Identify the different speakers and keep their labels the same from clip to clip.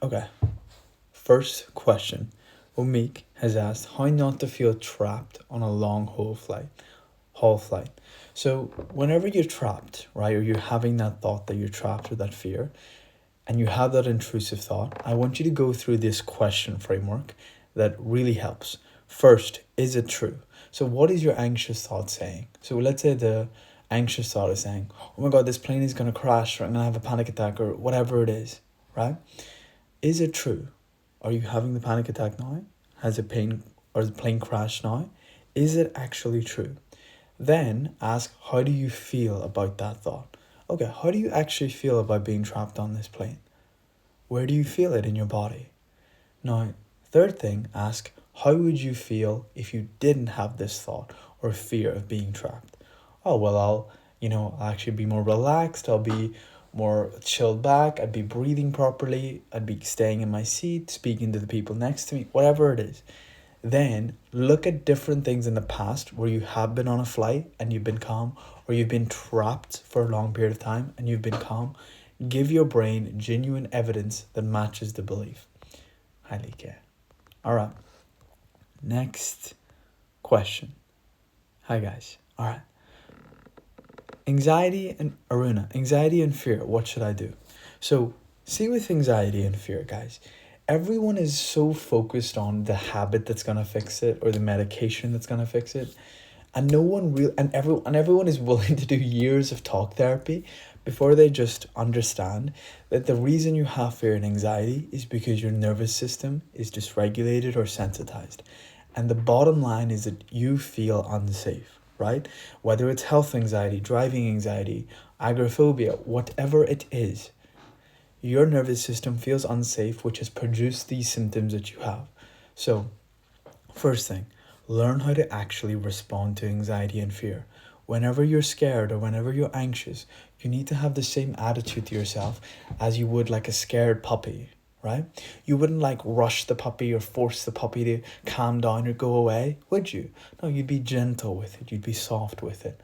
Speaker 1: Okay, first question. Omik has asked how not to feel trapped on a long haul flight. So whenever you're trapped, right, or you're having that thought that you're trapped or that fear, and you have that intrusive thought, I want you to go through this question framework that really helps. First, is it true? So what is your anxious thought saying? So let's say the anxious thought is saying, oh my God, this plane is going to crash, or I'm going to have a panic attack, or whatever it is, right? Is it true? Are you having the panic attack now? Has the plane or the plane crashed now? Is it actually true? Then ask, how do you feel about that thought? Okay, how do you actually feel about being trapped on this plane? Where do you feel it in your body? Now, third thing, ask, how would you feel if you didn't have this thought or fear of being trapped? Oh, well, I'll actually be more relaxed. I'll be more chilled back. I'd be breathing properly. I'd be staying in my seat, speaking to the people next to me, whatever it is. Then look at different things in the past where you have been on a flight and you've been calm, or you've been trapped for a long period of time and you've been calm. Give your brain genuine evidence that matches the belief. Highly care. All right. Next question. Hi guys. All right. Anxiety and fear. What should I do? So, see, with anxiety and fear, guys, everyone is so focused on the habit that's gonna fix it or the medication that's gonna fix it, and no one real and everyone is willing to do years of talk therapy before they just understand that the reason you have fear and anxiety is because your nervous system is dysregulated or sensitized, and the bottom line is that you feel unsafe, right? Whether it's health anxiety, driving anxiety, agoraphobia, whatever it is, your nervous system feels unsafe, which has produced these symptoms that you have. So, first thing, learn how to actually respond to anxiety and fear. Whenever you're scared or whenever you're anxious, you need to have the same attitude to yourself as you would like a scared puppy, right? You wouldn't like rush the puppy or force the puppy to calm down or go away, would you? No, you'd be gentle with it, you'd be soft with it.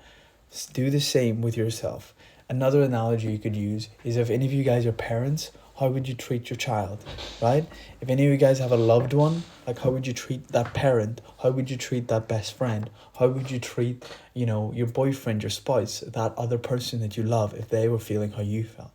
Speaker 1: Do the same with yourself. Another analogy you could use is, if any of you guys are parents, how would you treat your child, right? If any of you guys have a loved one, like, how would you treat that parent? How would you treat that best friend? How would you treat, your boyfriend, your spouse, that other person that you love, if they were feeling how you felt?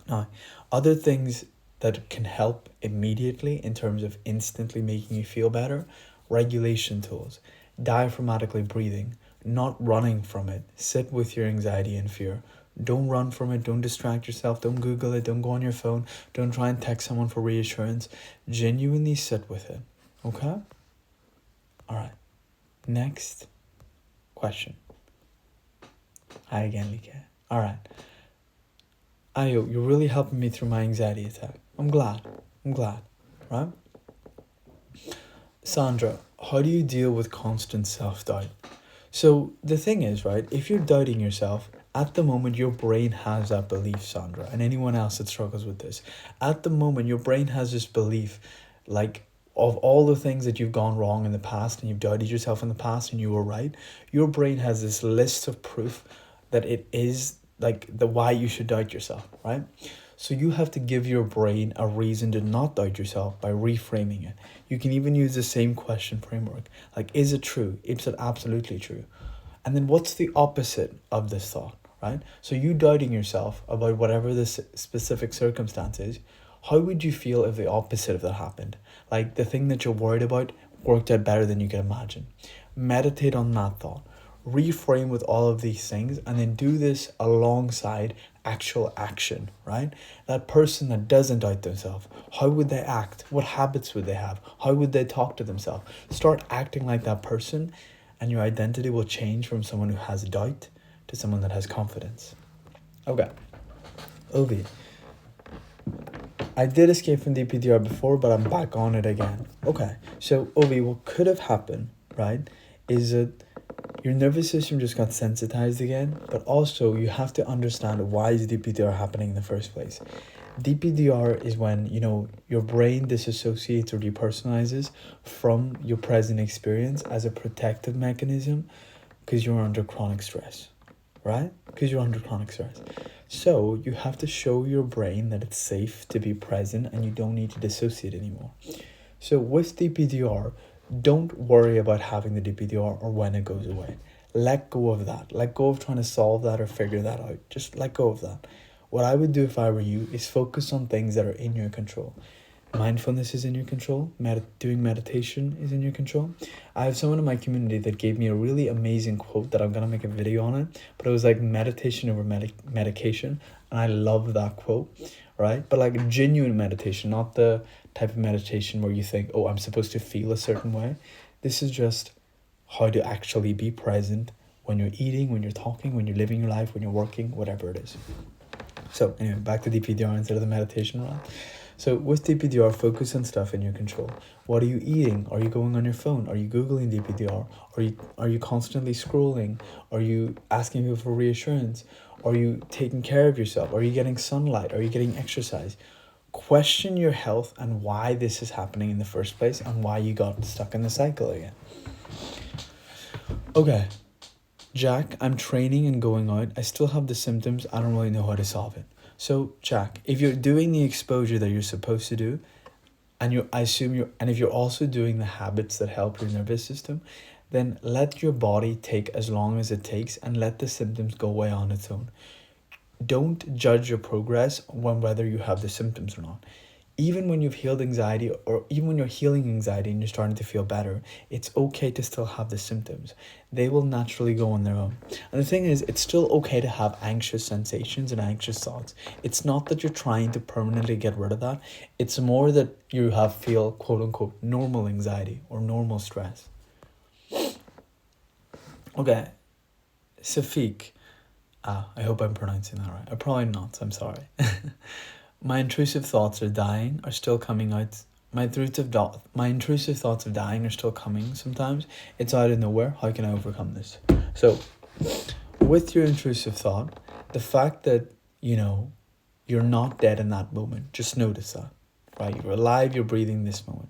Speaker 1: Now, other things that can help immediately in terms of instantly making you feel better: regulation tools, diaphragmatically breathing, not running from it. Sit with your anxiety and fear. Don't run from it. Don't distract yourself. Don't Google it. Don't go on your phone. Don't try and text someone for reassurance. Genuinely sit with it. Okay? All right. Next question. Hi again, Lika. All right. Ayo, you're really helping me through my anxiety attack. I'm glad, right? Sandra, how do you deal with constant self-doubt? So the thing is, right, if you're doubting yourself, at the moment your brain has that belief, Sandra, and anyone else that struggles with this, at the moment your brain has this belief, like, of all the things that you've gone wrong in the past and you've doubted yourself in the past and you were right, your brain has this list of proof that it is like the why you should doubt yourself, right? So you have to give your brain a reason to not doubt yourself by reframing it. You can even use the same question framework. Like, is it true? Is it absolutely true? And then what's the opposite of this thought, right? So you doubting yourself about whatever this specific circumstance is, how would you feel if the opposite of that happened? Like, the thing that you're worried about worked out better than you could imagine. Meditate on that thought. Reframe with all of these things, and then do this alongside actual action, right? That person that doesn't doubt themselves, how would they act? What habits would they have? How would they talk to themselves? Start acting like that person, and your identity will change from someone who has doubt to someone that has confidence. Okay. Ovi, I did escape from DPDR before, but I'm back on it again. Okay, so Ovi, what could have happened, right, is that your nervous system just got sensitized again, but also you have to understand why is DPDR happening in the first place. DPDR is when, your brain disassociates or depersonalizes from your present experience as a protective mechanism because you're under chronic stress. right? Because you're under chronic stress. So you have to show your brain that it's safe to be present and you don't need to dissociate anymore. So with DPDR, don't worry about having the DPDR or when it goes away. Let go of that. Let go of trying to solve that or figure that out. Just let go of that. What I would do if I were you is focus on things that are in your control. Mindfulness is in your control. Doing meditation is in your control. I have someone in my community that gave me a really amazing quote that I'm going to make a video on it. But it was like meditation over medication. And I love that quote, right? But like genuine meditation, not the type of meditation where you think, oh, I'm supposed to feel a certain way. This is just how to actually be present when you're eating, when you're talking, when you're living your life, when you're working, whatever it is. So anyway, back to DPDR instead of the meditation round. So with DPDR, focus on stuff in your control. What are you eating? Are you going on your phone? Are you Googling DPDR? Are you constantly scrolling? Are you asking people for reassurance? Are you taking care of yourself? Are you getting sunlight? Are you getting exercise? Question your health and why this is happening in the first place and why you got stuck in the cycle again. Okay, Jack, I'm training and going out. I still have the symptoms. I don't really know how to solve it. So, Jack, if you're doing the exposure that you're supposed to do, and if you're also doing the habits that help your nervous system, then let your body take as long as it takes and let the symptoms go away on its own. Don't judge your progress on whether you have the symptoms or not. Even when you've healed anxiety, or even when you're healing anxiety and you're starting to feel better, it's okay to still have the symptoms. They will naturally go on their own. And the thing is, it's still okay to have anxious sensations and anxious thoughts. It's not that you're trying to permanently get rid of that. It's more that you feel quote unquote normal anxiety or normal stress. Okay, Safik. I hope I'm pronouncing that right. I'm probably not, so I'm sorry. My intrusive thoughts are still coming out. My intrusive thoughts of dying are still coming sometimes. It's out of nowhere. How can I overcome this? So, with your intrusive thought, the fact that, you're not dead in that moment, just notice that, right? You're alive, you're breathing this moment.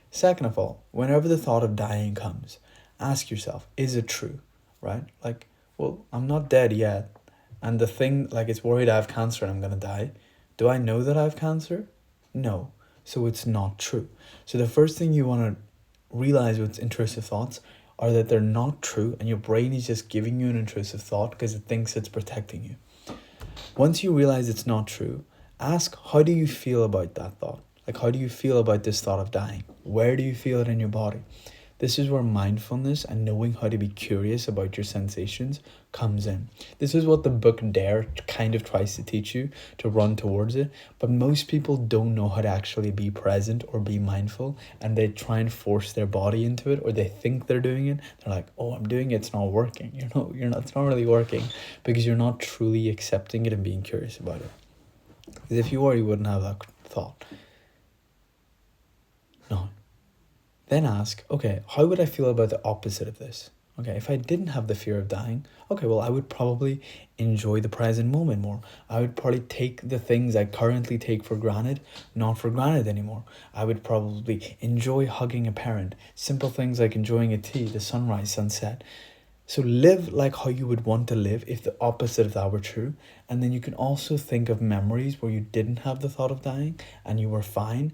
Speaker 1: Second of all, whenever the thought of dying comes, ask yourself, is it true, right? Like, well, I'm not dead yet. And the thing, like, it's worried I have cancer and I'm going to die. Do I know that I have cancer? No. So it's not true. So the first thing you want to realize with intrusive thoughts are that they're not true and your brain is just giving you an intrusive thought because it thinks it's protecting you. Once you realize it's not true, ask, how do you feel about that thought? Like, how do you feel about this thought of dying? Where do you feel it in your body? This is where mindfulness and knowing how to be curious about your sensations comes in. This is what the book Dare kind of tries to teach you, to run towards it. But most people don't know how to actually be present or be mindful, and they try and force their body into it, or they think they're doing it. They're like, oh, I'm doing it, it's not working. You're not, it's not really working because you're not truly accepting it and being curious about it. Because if you were, you wouldn't have that thought. No. Then ask, okay, how would I feel about the opposite of this? Okay, if I didn't have the fear of dying, okay, well, I would probably enjoy the present moment more. I would probably take the things I currently take for granted, not for granted anymore. I would probably enjoy hugging a parent. Simple things like enjoying a tea, the sunrise, sunset. So live like how you would want to live if the opposite of that were true. And then you can also think of memories where you didn't have the thought of dying and you were fine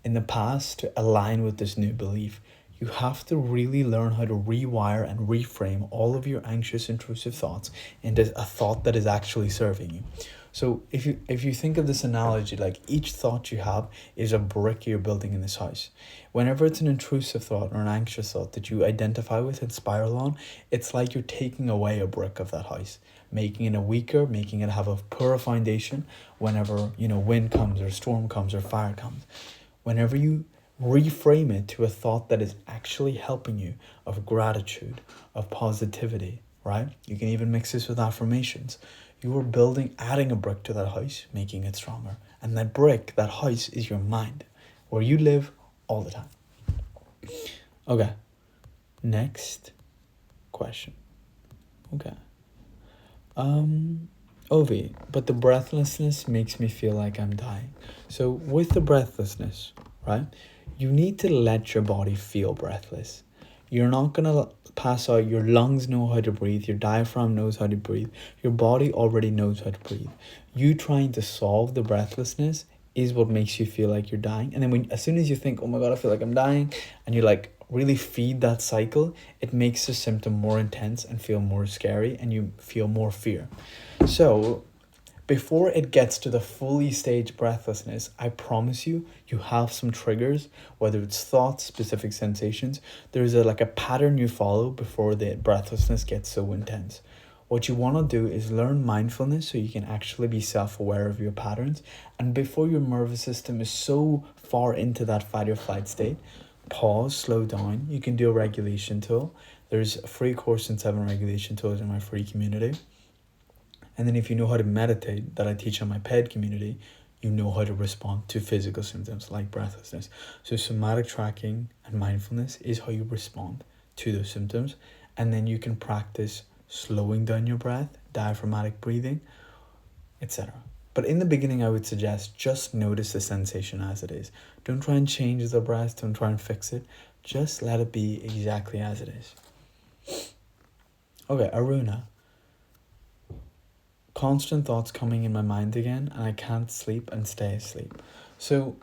Speaker 1: in the past to align with this new belief. You have to really learn how to rewire and reframe all of your anxious, intrusive thoughts into a thought that is actually serving you. So if you think of this analogy, like each thought you have is a brick you're building in this house. Whenever it's an intrusive thought or an anxious thought that you identify with and spiral on, it's like you're taking away a brick of that house, making it weaker, making it have a poorer foundation whenever, wind comes or storm comes or fire comes. Whenever you reframe it to a thought that is actually helping you, of gratitude, of positivity, right? You can even mix this with affirmations. You are adding a brick to that house, making it stronger. And that brick, that house, is your mind, where you live all the time. Okay, next question. Okay. Ovi, but the breathlessness makes me feel like I'm dying. So with the breathlessness, right, you need to let your body feel breathless. You're not gonna pass out. Your lungs know how to breathe. Your diaphragm knows how to breathe. Your body already knows how to breathe. You trying to solve the breathlessness is what makes you feel like you're dying. And then as soon as you think, oh my God, I feel like I'm dying, and you like really feed that cycle, it makes the symptom more intense and feel more scary, and you feel more fear. So before it gets to the fully staged breathlessness, I promise you, you have some triggers, whether it's thoughts, specific sensations. There's like a pattern you follow before the breathlessness gets so intense. What you want to do is learn mindfulness so you can actually be self-aware of your patterns. And before your nervous system is so far into that fight or flight state, pause, slow down. You can do a regulation tool. There's a free course in 7 regulation tools in my free community. And then if you know how to meditate, that I teach on my PED community, you know how to respond to physical symptoms like breathlessness. So somatic tracking and mindfulness is how you respond to those symptoms. And then you can practice slowing down your breath, diaphragmatic breathing, etc. But in the beginning, I would suggest just notice the sensation as it is. Don't try and change the breath, don't try and fix it. Just let it be exactly as it is. Okay, Aruna. Constant thoughts coming in my mind again, and I can't sleep and stay asleep. So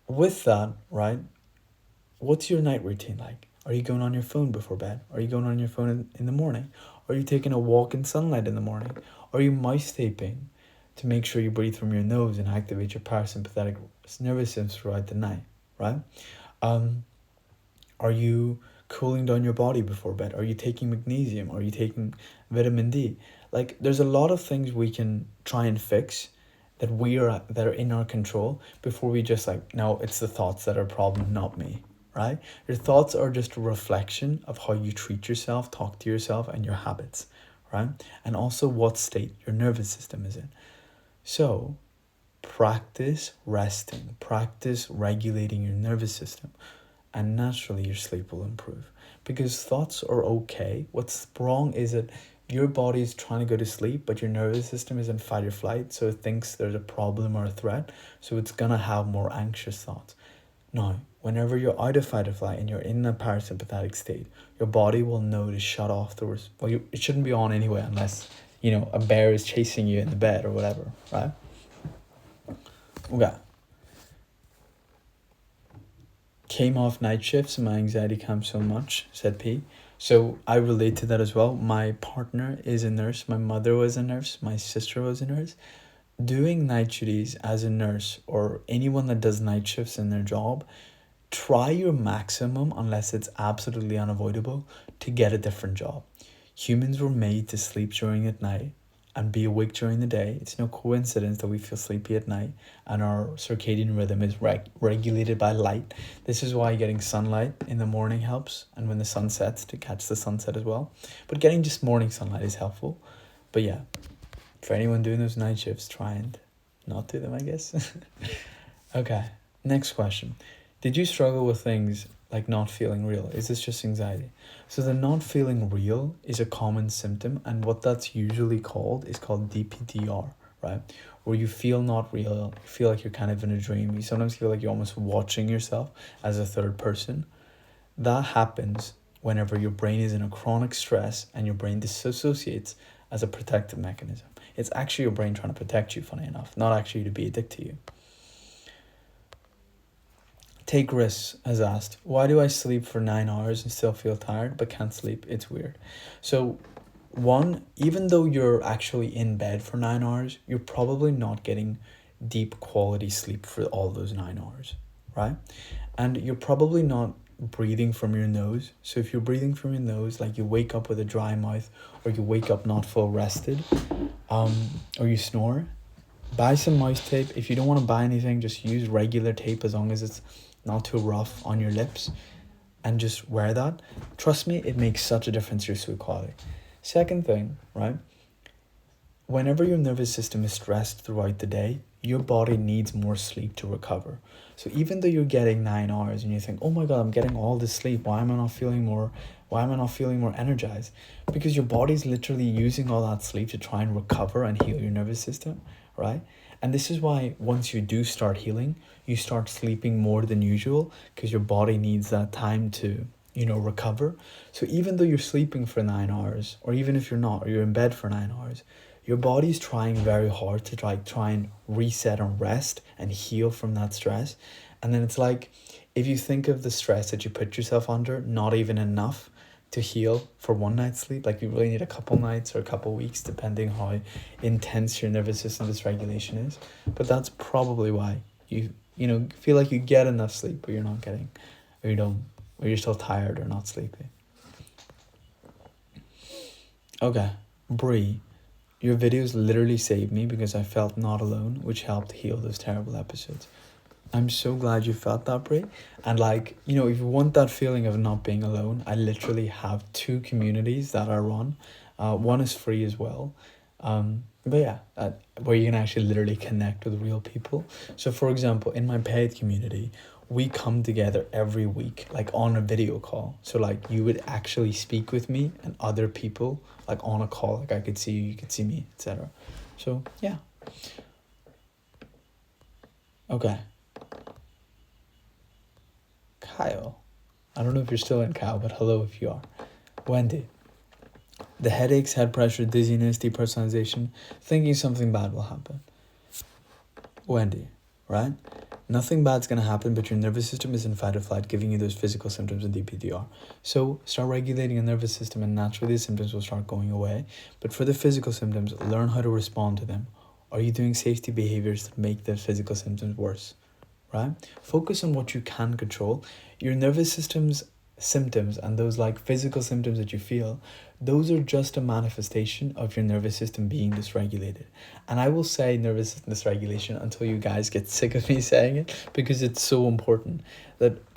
Speaker 1: with that, right, what's your night routine like? Are you going on your phone before bed? Are you going on your phone in the morning? Are you taking a walk in sunlight in the morning? Are you mouse taping to make sure you breathe from your nose and activate your parasympathetic nervous system throughout the night, right? Are you cooling down your body before bed? Are you taking magnesium? Are you taking vitamin D? Like, there's a lot of things we can try and fix that are in our control before we just like, no, it's the thoughts that are a problem, not me, right? Your thoughts are just a reflection of how you treat yourself, talk to yourself, and your habits, right? And also what state your nervous system is in. So practice resting, practice regulating your nervous system, and naturally your sleep will improve. Because thoughts are okay. What's wrong is that your body is trying to go to sleep, but your nervous system is in fight or flight, so it thinks there's a problem or a threat, so it's gonna have more anxious thoughts. Now, whenever you're out of fight or flight and you're in a parasympathetic state, your body will know to shut off those. It shouldn't be on anyway, unless a bear is chasing you in the bed or whatever, right? Okay. Came off night shifts and my anxiety came so much, said P. So I relate to that as well. My partner is a nurse. My mother was a nurse. My sister was a nurse. Doing night duties as a nurse or anyone that does night shifts in their job, try your maximum, unless it's absolutely unavoidable, to get a different job. Humans were made to sleep during the night and be awake during the day. It's no coincidence that we feel sleepy at night and our circadian rhythm is regulated by light. This is why getting sunlight in the morning helps, and when the sun sets, to catch the sunset as well. But getting just morning sunlight is helpful. But yeah, for anyone doing those night shifts, try and not do them, I guess. Okay, next question. Did you struggle with things like not feeling real? Is this just anxiety? So the not feeling real is a common symptom, and what that's usually called is called DPDR, right? Where you feel not real, you feel like you're kind of in a dream. You sometimes feel like you're almost watching yourself as a third person. That happens whenever your brain is in a chronic stress and your brain disassociates as a protective mechanism. It's actually your brain trying to protect you, funny enough, not actually to be addicted to you. Take risks has asked, why do I sleep for 9 hours and still feel tired but can't sleep? It's weird. So one, even though you're actually in bed for 9 hours, you're probably not getting deep quality sleep for all those 9 hours, right? And you're probably not breathing from your nose. So if you're breathing from your nose, like you wake up with a dry mouth, or you wake up not full rested, or you snore, buy some mouse tape. If you don't want to buy anything, just use regular tape as long as it's not too rough on your lips, and just wear that. Trust me, it makes such a difference to your sleep quality. Second thing, right? Whenever your nervous system is stressed throughout the day, your body needs more sleep to recover. So even though you're getting 9 hours and you think, oh my God, I'm getting all this sleep, why am I not feeling more energized? Because your body's literally using all that sleep to try and recover and heal your nervous system, right? And this is why once you do start healing, you start sleeping more than usual, because your body needs that time to recover. So even though you're sleeping for 9 hours, or even if you're not, or you're in bed for 9 hours, your body's trying very hard to try and reset and rest and heal from that stress. And then it's like, if you think of the stress that you put yourself under, not even enough to heal for one night's sleep. Like, you really need a couple nights or a couple weeks, depending how intense your nervous system dysregulation is. But that's probably why you feel like you get enough sleep, but you're not getting, or you don't, or you're still tired or not sleepy. Okay, Bree, your videos literally saved me because I felt not alone, which helped heal those terrible episodes. I'm so glad you felt that, Brie. And if you want that feeling of not being alone, I literally have 2 communities that I run. One is free as well. But yeah, where you can actually literally connect with real people. So for example, in my paid community, we come together every week, on a video call. So you would actually speak with me and other people, on a call. I could see you, you could see me, etc. So yeah. Okay. Kyle. I don't know if you're still in, Kyle, but hello if you are. Wendy. The headaches, head pressure, dizziness, depersonalization, thinking something bad will happen. Wendy, right? Nothing bad's going to happen, but your nervous system is in fight or flight, giving you those physical symptoms in DPDR. So start regulating your nervous system, and naturally the symptoms will start going away. But for the physical symptoms, learn how to respond to them. Are you doing safety behaviors that make the physical symptoms worse? Right? Focus on what you can control. Your nervous system's symptoms and those physical symptoms that you feel, those are just a manifestation of your nervous system being dysregulated. And I will say nervous system dysregulation until you guys get sick of me saying it, because it's so important.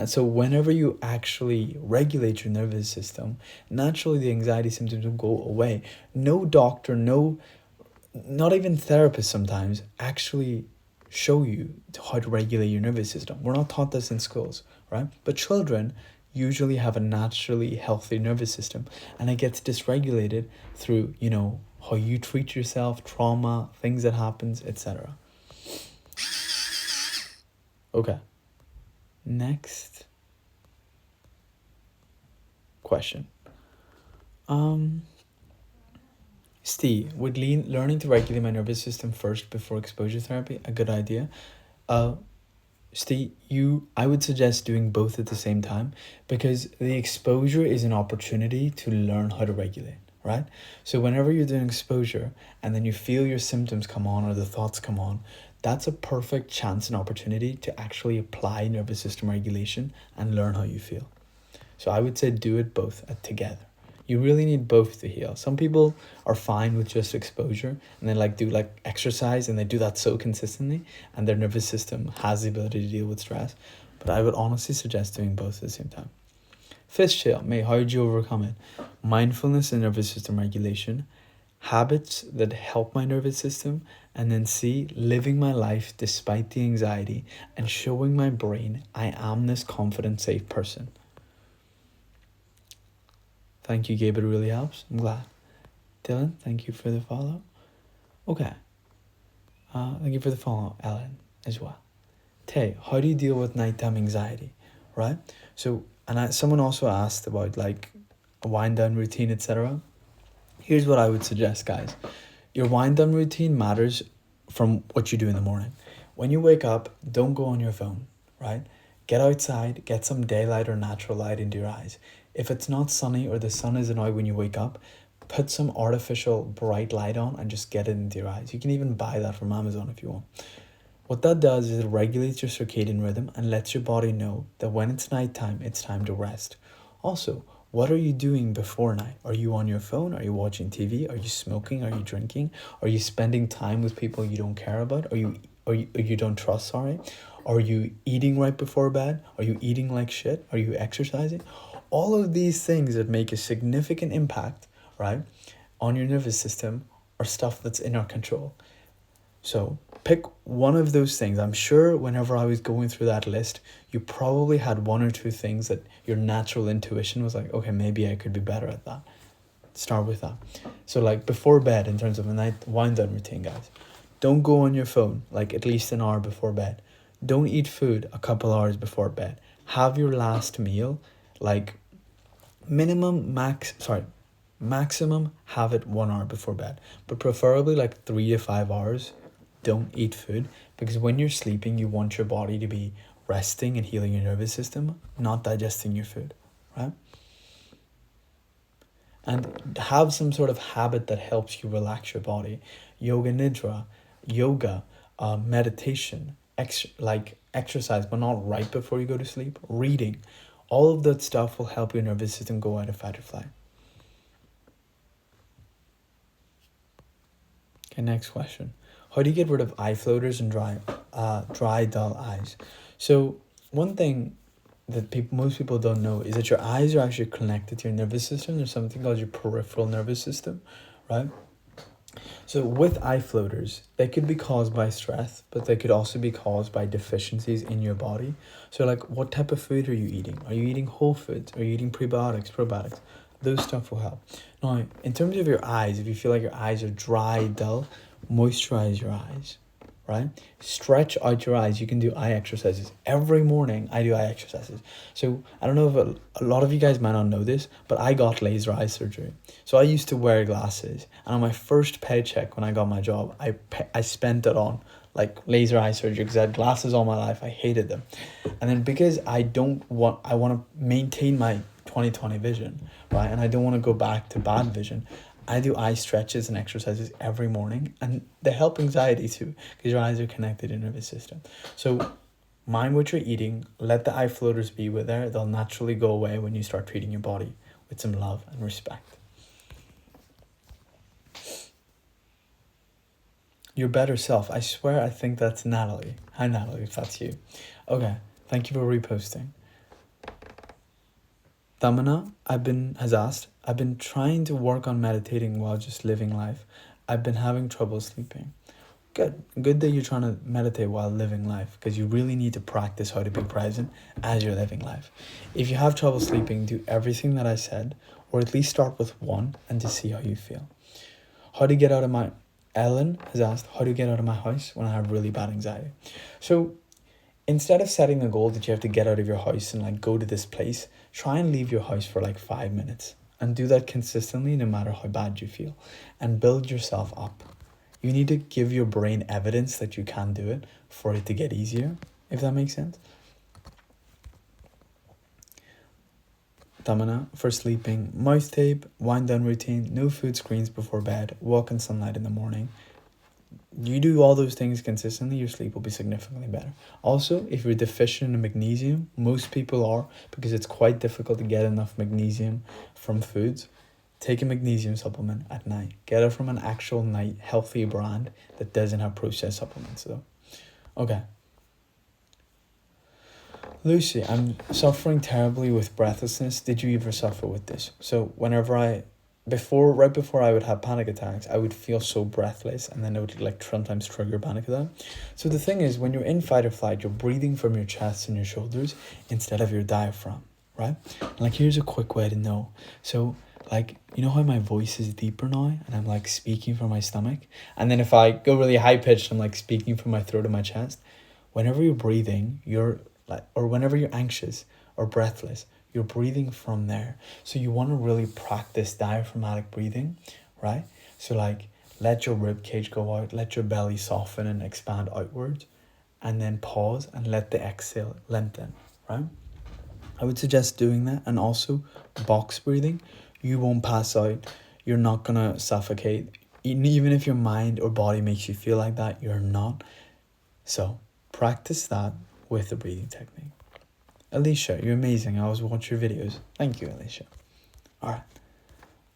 Speaker 1: So whenever you actually regulate your nervous system, naturally the anxiety symptoms will go away. No doctor, not even therapist sometimes actually show you how to regulate your nervous system. We're not taught this in schools, right? But children usually have a naturally healthy nervous system, and it gets dysregulated through, how you treat yourself, trauma, things that happens, etc. Okay. Next question. Steve, would learning to regulate my nervous system first before exposure therapy a good idea? Steve, I would suggest doing both at the same time, because the exposure is an opportunity to learn how to regulate, right? So whenever you're doing exposure and then you feel your symptoms come on or the thoughts come on, that's a perfect chance and opportunity to actually apply nervous system regulation and learn how you feel. So I would say do it both together. You really need both to heal. Some people are fine with just exposure and they do exercise, and they do that so consistently and their nervous system has the ability to deal with stress. But I would honestly suggest doing both at the same time. Fishtail, mate, how did you overcome it? Mindfulness and nervous system regulation, habits that help my nervous system, and then C, living my life despite the anxiety and showing my brain I am this confident, safe person. Thank you, Gabe. It really helps. I'm glad. Dylan, thank you for the follow. Okay. Thank you for the follow, Ellen, as well. Tay, how do you deal with nighttime anxiety? Right? So, someone also asked about a wind down routine, etc. Here's what I would suggest, guys. Your wind down routine matters from what you do in the morning. When you wake up, don't go on your phone, right? Get outside, get some daylight or natural light into your eyes. If it's not sunny or the sun isn't out when you wake up, put some artificial bright light on and just get it into your eyes. You can even buy that from Amazon if you want. What that does is it regulates your circadian rhythm and lets your body know that when it's nighttime, it's time to rest. Also, what are you doing before night? Are you on your phone? Are you watching TV? Are you smoking? Are you drinking? Are you spending time with people you don't care about? Or you don't trust, sorry? Are you eating right before bed? Are you eating like shit? Are you exercising? All of these things that make a significant impact, right, on your nervous system are stuff that's in our control. So pick one of those things. I'm sure whenever I was going through that list, you probably had one or two things that your natural intuition was like, okay, maybe I could be better at that. Start with that. So before bed, in terms of a night wind down routine, guys, don't go on your phone at least an hour before bed. Don't eat food a couple hours before bed. Have your last meal Maximum have it 1 hour before bed, but preferably like 3 to 5 hours. Don't eat food, because when you're sleeping, you want your body to be resting and healing your nervous system, not digesting your food, right? And have some sort of habit that helps you relax your body. Yoga nidra, yoga, meditation, exercise, but not right before you go to sleep. Reading, all of that stuff will help your nervous system go out of fight or flight. Okay, next question. How do you get rid of eye floaters and dry, dull eyes? So one thing that most people don't know is that your eyes are actually connected to your nervous system. There's something called your peripheral nervous system, right? So with eye floaters, they could be caused by stress, but they could also be caused by deficiencies in your body. So like, what type of food are you eating? Are you eating whole foods? Are you eating prebiotics, probiotics? Those stuff will help. Now, in terms of your eyes, if you feel like your eyes are dry, dull, moisturize your eyes, right? Stretch out your eyes. You can do eye exercises. Every morning I do eye exercises. So I don't know if a lot of you guys might not know this, but I got laser eye surgery. So I used to wear glasses, and on my first paycheck when I got my job, I spent it on like laser eye surgery because I had glasses all my life. I hated them. And then because I want to maintain my 20/20 vision, right? And I don't want to go back to bad vision. I do eye stretches and exercises every morning, and they help anxiety too, because your eyes are connected to your nervous system. So mind what you're eating, let the eye floaters be with there. They'll naturally go away when you start treating your body with some love and respect. Your better self. I swear I think that's Natalie. Hi Natalie, if that's you. Okay, thank you for reposting. Tamana has asked, I've been trying to work on meditating while just living life. I've been having trouble sleeping. Good that you're trying to meditate while living life, because you really need to practice how to be present as you're living life. If you have trouble sleeping, do everything that I said, or at least start with one and to see how you feel. Ellen has asked, how to get out of my house when I have really bad anxiety. So instead of setting a goal that you have to get out of your house and like go to this place, try and leave your house for like 5 minutes and do that consistently no matter how bad you feel, and build yourself up. You need to give your brain evidence that you can do it for it to get easier, if that makes sense. Tamana, for sleeping, mouth tape, wind down routine, no food screens before bed, walk in sunlight in the morning. You do all those things consistently, your sleep will be significantly better. Also, if you're deficient in magnesium, most people are, because it's quite difficult to get enough magnesium from foods, take a magnesium supplement at night. Get it from an actual night healthy brand that doesn't have processed supplements though. Okay. Lucy, I'm suffering terribly with breathlessness. Did you ever suffer with this? So right before I would have panic attacks, I would feel so breathless, and then it would like sometimes trigger panic attack. So the thing is, when you're in fight or flight, you're breathing from your chest and your shoulders instead of your diaphragm, right? And like, here's a quick way to know. So like, you know how my voice is deeper now and I'm like speaking from my stomach? And then if I go really high pitched, I'm like speaking from my throat and my chest. Whenever you're breathing, or whenever you're anxious or breathless, you're breathing from there. So you want to really practice diaphragmatic breathing, right? So like, let your rib cage go out, let your belly soften and expand outwards, and then pause and let the exhale lengthen, right? I would suggest doing that. And also box breathing. You won't pass out. You're not gonna suffocate. Even if your mind or body makes you feel like that, you're not. So practice that with the breathing technique. Alicia, you're amazing. I always watch your videos. Thank you, Alicia. All right.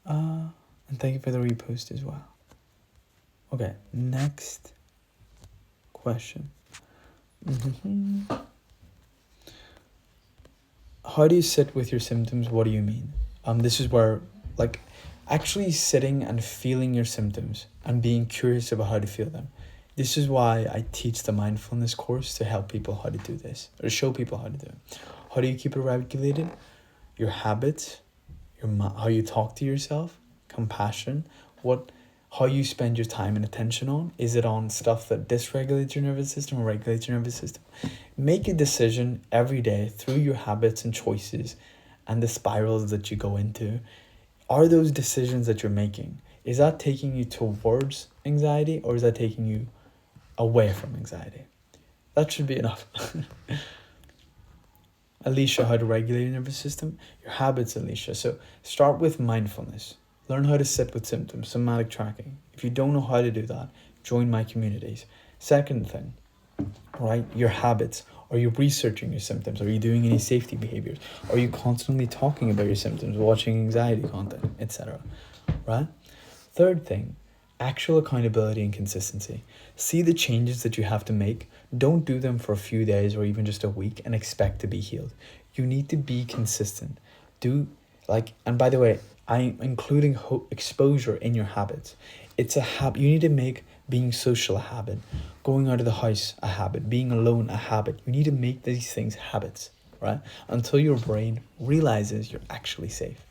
Speaker 1: And thank you for the repost as well. Okay, next question. How do you sit with your symptoms? What do you mean? This is where, like, actually sitting and feeling your symptoms and being curious about how to feel them. This is why I teach the mindfulness course, to help people how to do this, or show people how to do it. How do you keep it regulated? Your habits, how you talk to yourself, compassion, how you spend your time and attention on. Is it on stuff that dysregulates your nervous system or regulates your nervous system? Make a decision every day through your habits and choices and the spirals that you go into, are those decisions that you're making, is that taking you towards anxiety or is that taking you away from anxiety? That should be enough. Alicia, how to regulate your nervous system? Your habits, Alicia. So start with mindfulness. Learn how to sit with symptoms, somatic tracking. If you don't know how to do that, join my communities. Second thing, right? Your habits. Are you researching your symptoms? Are you doing any safety behaviors? Are you constantly talking about your symptoms, watching anxiety content, etc.? Right? Third thing, actual accountability and consistency. See the changes that you have to make. Don't do them for a few days or even just a week and expect to be healed. You need to be consistent. And by the way, I'm including exposure in your habits. It's a habit. You need to make being social a habit, going out of the house a habit, being alone a habit. You need to make these things habits, right? Until your brain realizes you're actually safe.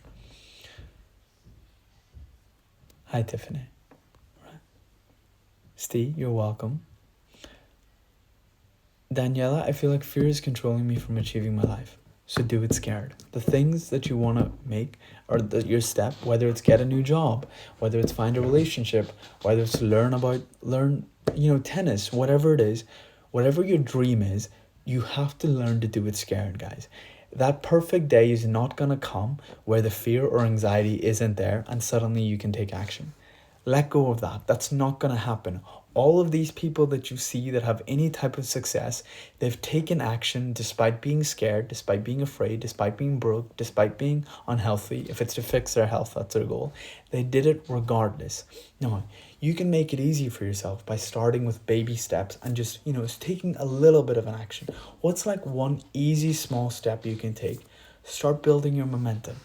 Speaker 1: Hi, Tiffany. Right. Steve, you're welcome. Daniela, I feel like fear is controlling me from achieving my life. So do it scared. The things that you want to make are your step, whether it's get a new job, whether it's find a relationship, whether it's learn tennis, whatever it is, whatever your dream is, you have to learn to do it scared, guys. That perfect day is not going to come where the fear or anxiety isn't there and suddenly you can take action. Let go of that. That's not going to happen. All of these people that you see that have any type of success, they've taken action despite being scared, despite being afraid, despite being broke, despite being unhealthy. If it's to fix their health, that's their goal. They did it regardless. Now, you can make it easy for yourself by starting with baby steps and just, taking a little bit of an action. What's like one easy small step you can take? Start building your momentum.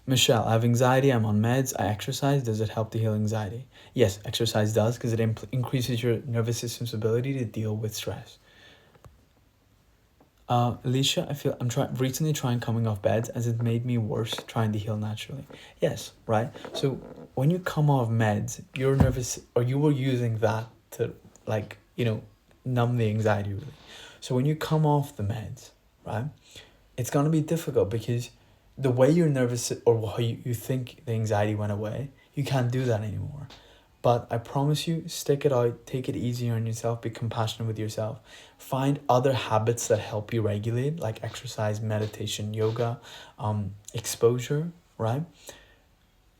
Speaker 1: Michelle, I have anxiety, I'm on meds, I exercise, does it help to heal anxiety? Yes, exercise does because it increases your nervous system's ability to deal with stress. Alicia, I feel I'm recently trying coming off beds as it made me worse trying to heal naturally. Yes, right? So when you come off meds, you're nervous or you were using that to numb the anxiety really. So when you come off the meds, right, it's going to be difficult because the way you're nervous or how you think the anxiety went away, you can't do that anymore. But I promise you, stick it out, take it easy on yourself, be compassionate with yourself. Find other habits that help you regulate, like exercise, meditation, yoga, exposure, right?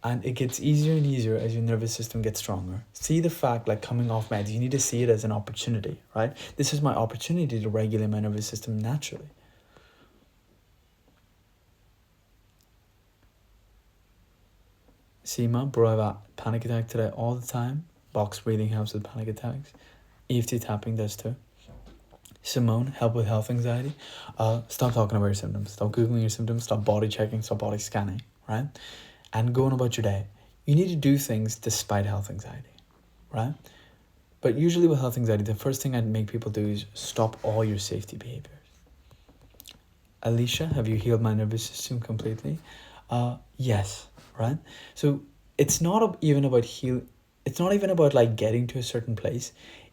Speaker 1: And it gets easier and easier as your nervous system gets stronger. See the fact like coming off meds, you need to see it as an opportunity, right? This is my opportunity to regulate my nervous system naturally. Seema, bro, I have a panic attack today all the time. Box breathing helps with panic attacks. EFT tapping does too. Simone, help with health anxiety. Stop talking about your symptoms. Stop Googling your symptoms. Stop body checking. Stop body scanning, right? And going about your day. You need to do things despite health anxiety, right? But usually with health anxiety, the first thing I'd make people do is stop all your safety behaviors. Alicia, have you healed my nervous system completely? Yes. Right? So it's not even about it's not even about like getting to a certain place.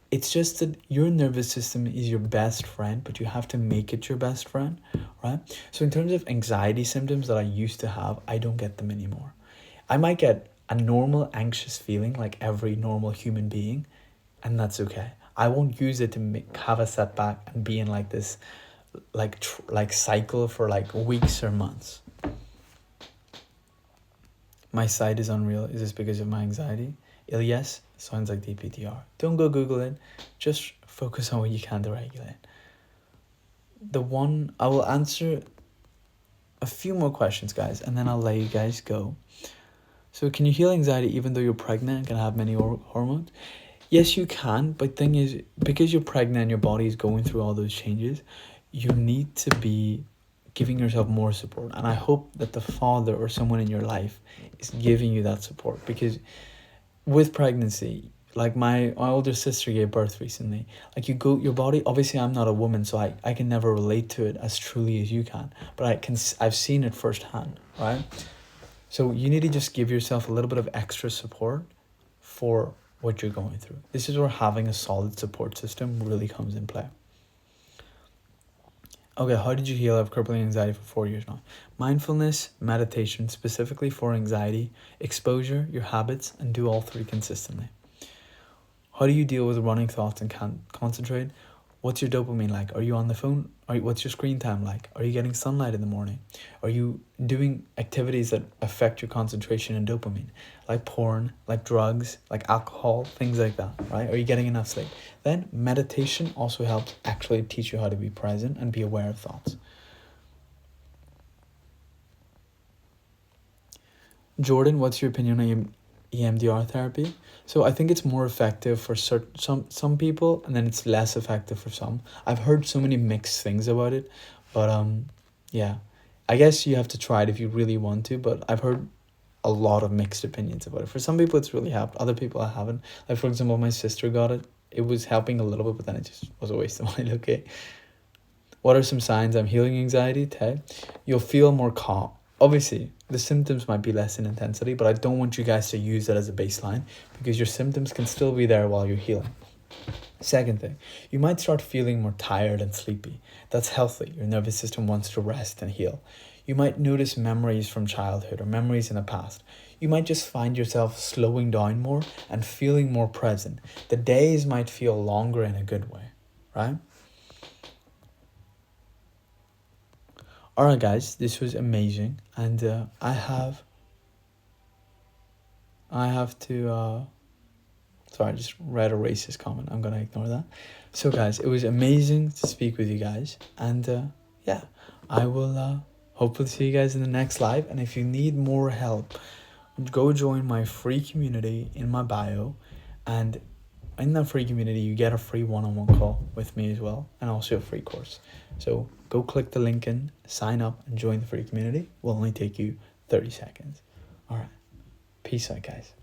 Speaker 1: It's just that your nervous system is your best friend, but you have to make it your best friend, right? So in terms of anxiety symptoms that I used to have, I don't get them anymore. I might get a normal anxious feeling like every normal human being, and that's okay. I won't use it to have a setback and be in like this like cycle for like weeks or months. My site is unreal. Is this because of my anxiety? Yes, sounds like DPTR. Don't go Google it. Just focus on what you can to regulate. I will answer a few more questions, guys, and then I'll let you guys go. So can you heal anxiety even though you're pregnant and can have many hormones? Yes, you can, but thing is, because you're pregnant and your body is going through all those changes, you need to be giving yourself more support. And I hope that the father or someone in your life is giving you that support, because with pregnancy, like my older sister gave birth recently, like your body, obviously I'm not a woman, so I can never relate to it as truly as you can, but I've seen it firsthand, right? So you need to just give yourself a little bit of extra support for what you're going through. This is where having a solid support system really comes in play. Okay, how did you heal? I have crippling anxiety for 4 years now. Mindfulness, meditation, specifically for anxiety, exposure, your habits, and do all three consistently. How do you deal with running thoughts and can't concentrate? What's your dopamine like? Are you on the phone? What's your screen time like? Are you getting sunlight in the morning? Are you doing activities that affect your concentration and dopamine? Like porn, like drugs, like alcohol, things like that, right? Are you getting enough sleep? Then meditation also helps actually teach you how to be present and be aware of thoughts. Jordan, what's your opinion on EMDR therapy? So I think it's more effective for some people, and then it's less effective for some. I've heard so many mixed things about it, but yeah, I guess you have to try it if you really want to. But I've heard a lot of mixed opinions about it. For some people, it's really helped. Other people, I haven't. Like for example, my sister got it. It was helping a little bit, but then it just was a waste of money. Okay. What are some signs I'm healing anxiety? Ted, you'll feel more calm. Obviously, the symptoms might be less in intensity, but I don't want you guys to use that as a baseline because your symptoms can still be there while you're healing. Second thing, you might start feeling more tired and sleepy. That's healthy. Your nervous system wants to rest and heal. You might notice memories from childhood or memories in the past. You might just find yourself slowing down more and feeling more present. The days might feel longer in a good way, right? All right, guys, this was amazing, and I have to. Sorry, I just read a racist comment. I'm gonna ignore that. So, guys, it was amazing to speak with you guys, and yeah, I will hopefully see you guys in the next live. And if you need more help, go join my free community in my bio, and in that free community you get a free one-on-one call with me as well, and also a free course. So go click the link in, sign up, and join the free community. It will only take you 30 seconds. All right, peace out, guys.